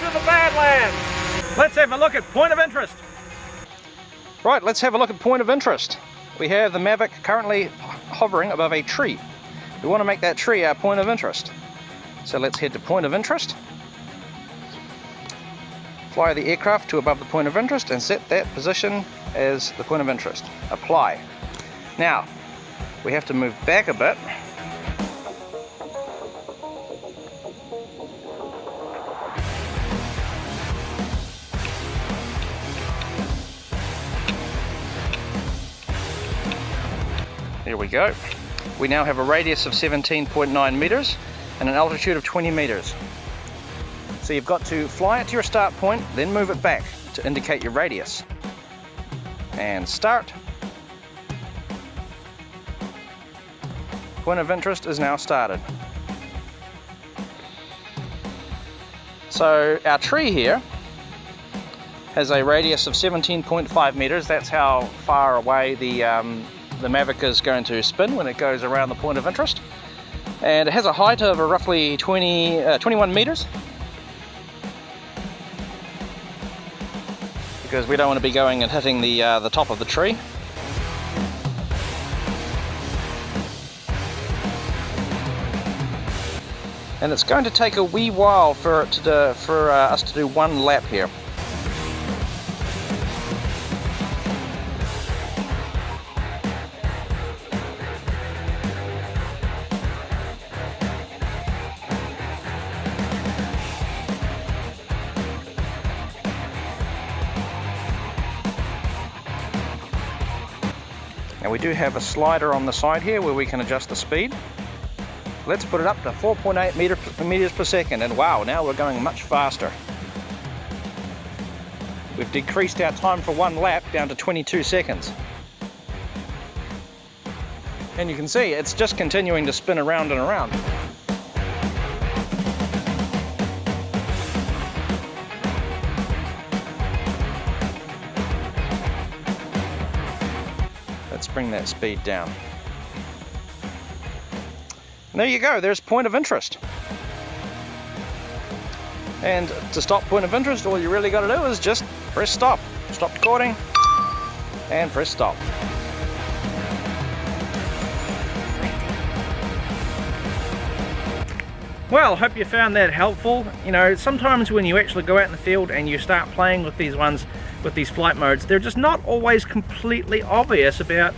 to the Badlands. Let's have a look at point of interest. Right, let's have a look at point of interest. We have the Mavic currently hovering above a tree. We want to make that tree our point of interest. So let's head to point of interest. Fly the aircraft to above the point of interest and set that position as the point of interest. Apply. Now, we have to move back a bit. There we go. We now have a radius of 17.9 meters and an altitude of 20 meters. So you've got to fly it to your start point, then move it back to indicate your radius. And start. Point of interest is now started. So our tree here has a radius of 17.5 meters. That's how far away the Mavic is going to spin when it goes around the point of interest. And it has a height of roughly 21 meters. Because we don't want to be going and hitting the top of the tree. And it's going to take a wee while for us to do one lap here. Now we do have a slider on the side here where we can adjust the speed. Let's put it up to 4.8 meters per second, and wow, now we're going much faster. We've decreased our time for one lap down to 22 seconds. And you can see it's just continuing to spin around and around. Let's bring that speed down. And there you go, there's point of interest. And to stop point of interest, all you really got to do is just press stop. Stop recording and press stop. Well, hope you found that helpful. You know, sometimes when you actually go out in the field and you start playing with these ones, with these flight modes, they're just not always completely obvious about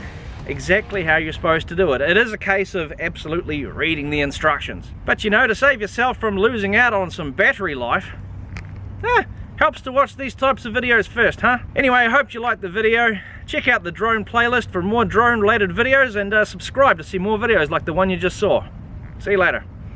exactly how you're supposed to do it. It is a case of absolutely reading the instructions. But you know, to save yourself from losing out on some battery life, helps to watch these types of videos first, huh? Anyway, I hope you liked the video. Check out the drone playlist for more drone related videos, and subscribe to see more videos like the one you just saw. See you later.